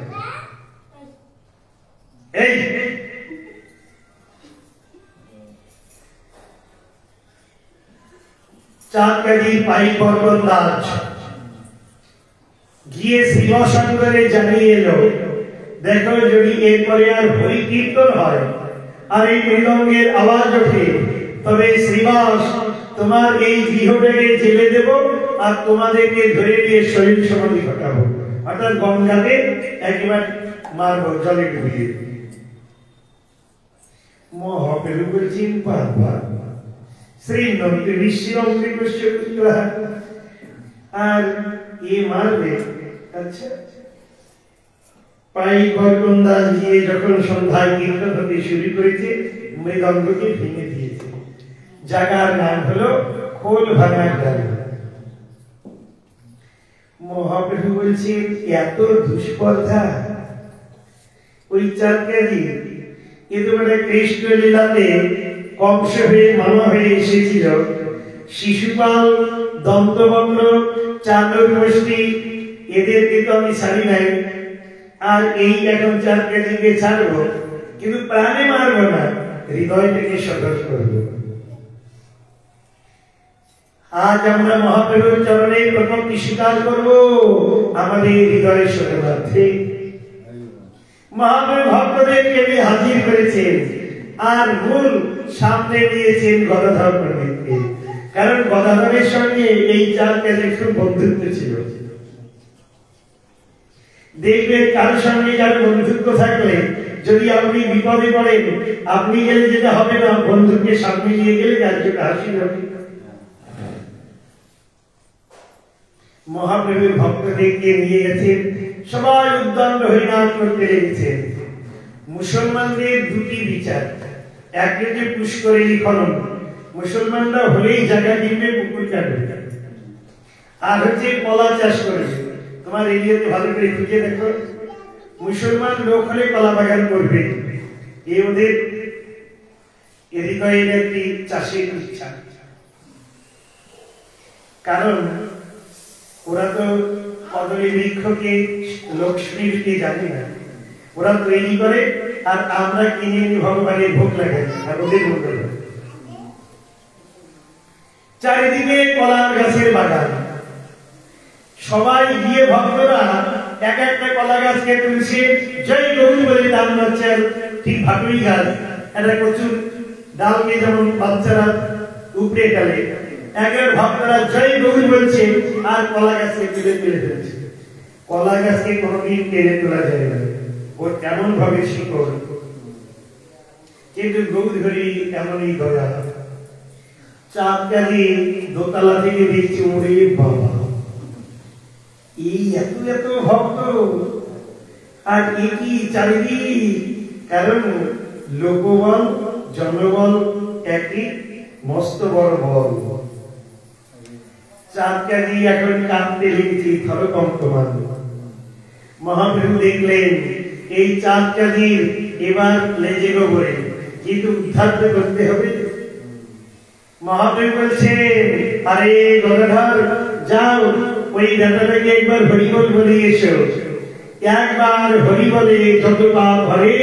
এই চাঁদ কাজী পাইক বরকন্দাজ গিয়ে শ্রীবাসঙ্করে জানিয়ে এলো, দেখো যদি এরপরে আর হরি কীর্তন হয় আর এই মৃদঙ্গের আওয়াজ ওঠে, তবে শ্রীবাস তোমার এই গৃহটাকে জেলে দেব আর তোমাদেরকে ধরে নিয়ে শরীর সমাধি ঘটাবো, অর্থাৎ গঙ্গাতে একেবারে মারবো, জলে ডুবিয়ে। মহাপ্রভু বলছেন, শ্রী নন্দী আর এ মারবে। আচ্ছা, পাইক বরকন্দাজ গিয়ে যখন সন্ধ্যায় কীর্তন হতে শুরু করেছে, মৃদঙ্গকে ভেঙে দিয়েছে। জায়গার নাম হলো খোল ভাঙার জায়গা। মহাপ্রভু বলছেন, এত দুষ্পর্ধা। ওই চাঁদ কাজী এ তো মানে কৃষ্ণ লীলাতে কংস হয়ে মামা হয়ে এসেছিল। শিশুপাল, দন্তবক্র, চাঁদর গোষ্ঠী এদেরকে তো আমি ছাড়ি নাই, আর এই এখন চাঁদ কাজীকে ছাড়বো, কিন্তু প্রাণে মারবো না, হৃদয় থেকে সদস্য করবো। আজ আমরা মহাপ্রভুর চরণে প্রথমটি স্বীকার করবো আমাদের হৃদয়ের সদস্য। মহাপ্রভু ভক্তদেরকে হাজির করেছেন আর মূল সামনে দিয়েছেন গদাধর পণ্ডিতকে, কারণ গদাধরের সঙ্গে এই চাঁদ কাজীর খুব বন্ধুত্ব ছিল। দেখবেন কারোর সঙ্গে যার বন্ধুত্ব থাকলে যদি আপনি বিপদে পড়েন, আপনি গেলে যেটা হবে না, বন্ধুকে সামনে নিয়ে গেলে যার জন্য হাসি হবে। মহাপ্রভুর ভক্তদেরকে নিয়ে গেছেন, সবাই উদ্দণ্ড হরিনাম করতে লেগেছেন। মুসলমানদের দুটি বিচার, এক হচ্ছে পুষ্করিণী খনন, মুসলমানরা হলেই জায়গা কিনবে, পুকুর কাটবে, আর হচ্ছে কলা চাষ করবে। তোমার এরিয়াতে ভালো করে খুঁজে দেখো, মুসলমান লোক হলে কলা বাগান করবে, এই ওদের হৃদয়ের একটি চাষের ইচ্ছা। কারণ ওরা তো কদলী বৃক্ষকে লক্ষ্মী রূপে জানে না, ওরা তৈরি করে আর আমরা কিনে ভগবানের ভোগ লাগাই, আর ওদের ভোগ লাগাই। চারিদিকে কলার গাছের বাগান, সবাই গিয়ে ভক্তরা এক একটা কলা গাছকে তুলছে, জয় গৌরী বলে ডাল মারছে। ঠিক ভাটুরি গাছ, একটা প্রচুর ডালকে যেমন বাচ্চারা উপরে গেলে একের ভক্তরা জয় গৌরী বলছে আর কলা গাছকে তুলে তুলে ফেলছে। কলা গাছকে কোনোদিন টেনে তোলা যায় না, ও এমন ভাবে শিকড়, কিন্তু গৌরী হরি এমনই দয়া। চাঁদ কাজী দোতলা থেকে দেখছি, ওরে বাবা, এই এত এত ভক্ত আর একই চারিদিক, কারণ লোকবল জনবল একই মস্ত বড় বল। চাঁদ কাজী এখন কাঁদতে লেগেছে, থরকম্পমান। মহাপ্রভু দেখলেন এই চাঁদ কাজীর এবার লেজে গোবরে, কিন্তু উদ্ধার করতে হবে। মহাদেব বলছে, আরে গদাধর যাও ওই দাদাটাকে একবার হরিবল বলে এসো। একবার হরি বলে যত পাপ হরে,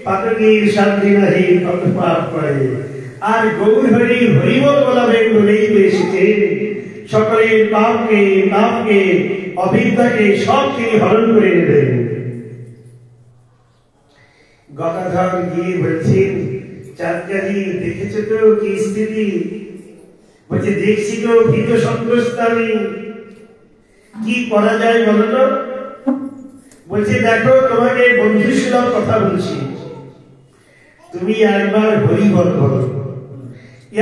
পাতকের শান্তি নাহি তত পাপ করে। আর গৌর হরি হরিবল বলাবেন বলেই তো এসেছে। সকলের পাপকে তাপকে অবিদ্যাকে সব তিনি হরণ করে নেবেন। গদাধর গিয়ে বলছেন, চাঁদকাজি দেখেছো তো কি স্থিতি? বলছে দেখছি তো, ভীত সন্ত্রস্ত আমি, কি করা যায় বলো তো? বলছে দেখো তোমাকে বন্ধুসুলভ কথা বলছি, তুমি একবার হরি বল বলো,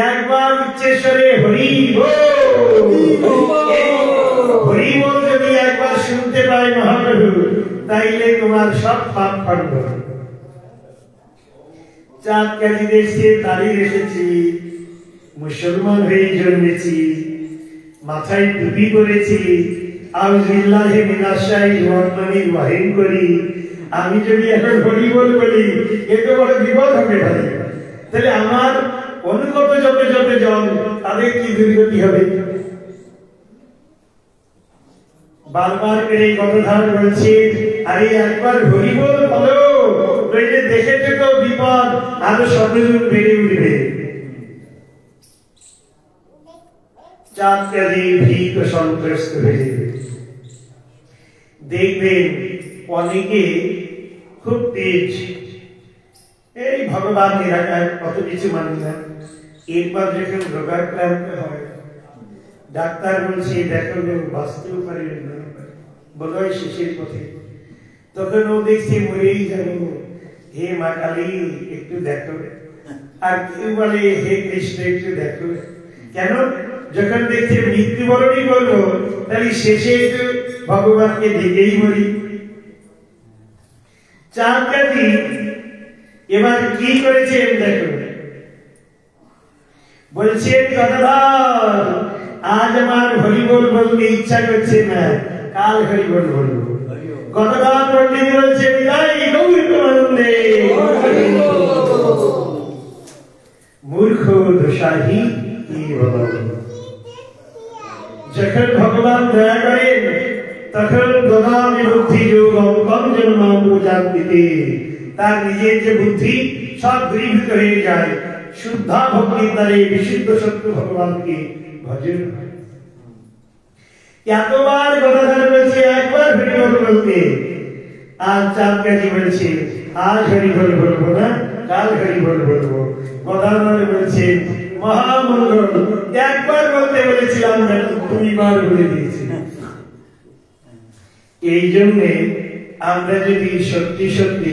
একবার উচ্চেশ্বরে হরি বল। হরি বল যদি একবার শুনতে পায় মহাপ্রভু, তাইলে তোমার সব পাপ খণ্ড। চাঁদকাজি দেখছে দাঁড়িয়ে এসেছি, মুসলমান হয়ে জন্মেছি, মাথায় টুপি করেছি, আউযুবিল্লাহি মিনাশ শাইতানির ওয়াহিম করি, আমি যদি এখন হরি বল বলি এ তো বড় বিপদ হবে ভাই। তাহলে আমার অনুগত যত জন তাদের কি দুর্গতি হবে? বারবার করে গদাধর বলছে, আরে একবার হরি বল বলো, নইলে দেখেছো তো বিপদ আরো শতগুণ বেড়ে উঠবে। চাঁদকাজি ভীত সন্ত্রস্ত হয়ে যাবে। দেখবেন অনেকে খুব তেজ, এই ভগবান নিরাকার, কত কিছু মানি না। এরপর যখন রোগাক্রান্ত হয়, ডাক্তার বলছে দেখো বাঁচতেও পারে না, বোধহয় শেষের পথে, তখন ও দেখছে মরেই যাবো, হে মা কালী একটু দেখো। আর কেউ বলে হে কৃষ্ণ একটু দেখো। কেন? যখন দেখছে মৃত্যুবরণই করবো, তাহলে শেষে একটু ভগবানকে দেখেই মরি। চাঁদকাজি এবার কি করেছেন দেখো, বলছেন গদাধর আজ আমার হরিবল বলতে ইচ্ছা করছে না, কাল হরিবল বলবো। গদাধর পণ্ডিত বলছেন, মূর্খ দোষাহী কি বলো। যখন ভগবান দয়া করেন তখন দদামি বুদ্ধি যোগম কম জন্মাম পূজান্তিতে, তার নিজের যে বুদ্ধি সব দূরীভূত হয়ে যায়, শুদ্ধা ভক্তির দ্বারে বিশুদ্ধ সত্য ভগবানকে ভজন হয়। এতবার গদাধর বলছে একবার হরিবল বলতে, আর চাঁদকাজি বলছে আজ হরিবল বলবো না, কাল হরিবল বলবো। গদাধর বলছে মহামঙ্গল, একবার বলতে বলেছিলাম না, 2 বার বলে দিয়েছি। এই জন্যে আমরা যদি সত্যি সত্যি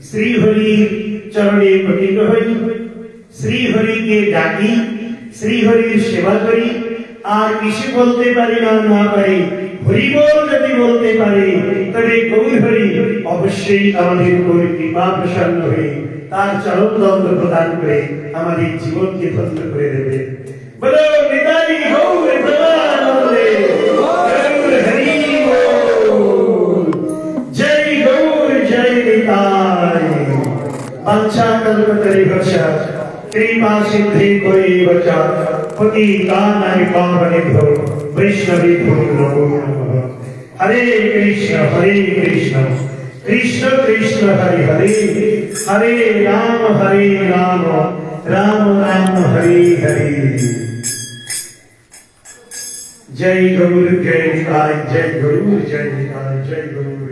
শ্রীহরির চরণে পতিত হই, শ্রীহরিকে ডাকি, শ্রীহরির সেবা করি, আর কিছু বলতে পারি না পারি, হরিবল যদি বলতে পারি, তবে গৌর হরি অবশ্যই আমাদের উপর কৃপা প্রসন্ন হয়ে তার চরণ দণ্ড প্রদান করে আমাদের জীবনকে ধন্য করে দেবে। বলো নিতাই গৌর প্রেমানন্দে, গৌর হরি বল, জয় গৌর জয় নিতাই। বাঞ্ছা কল্পতরু ভাষা কৃপা সিদ্ধি কোই বচা, পতিতানাং পাবনেভ্যো বৈষ্ণবেভ্যো নমো নমঃ। হরে কৃষ্ণ কৃষ্ণ কৃষ্ণ হরে হরে, হরে রাম রাম রাম হরে হরে। জয় গৌর জয় নিতাই, জয় গৌর জয় নিতাই, জয় গৌর।